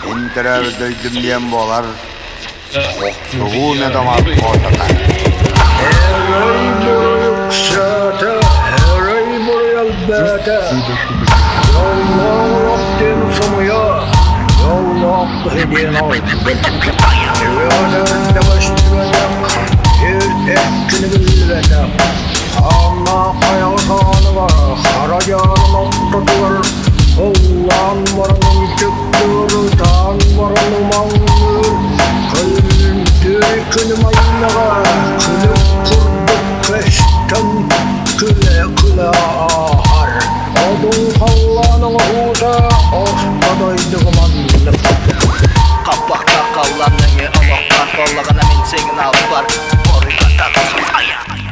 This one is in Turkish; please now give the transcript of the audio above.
İntere döydüm diyen boğalar Oksuğu ne zaman ortada Herey buruk sata, herey buruk bata Yollar vaktin samuya, yollar hediyen aldım Rüyalarında başlıyorum, her etkini bilvedim Ama ayağı kanı var, haracağın ortadılar Allah'ın varının çıktığını, dağın varının mağdur Kalbim türkünüm aynağa, kılıp kurduk peşten küle küle ahar Odun kallanın huda, ortadaydı kumandım Kapakta kallanın ye, alaklar kollagana min segin alpar Orika taksın aya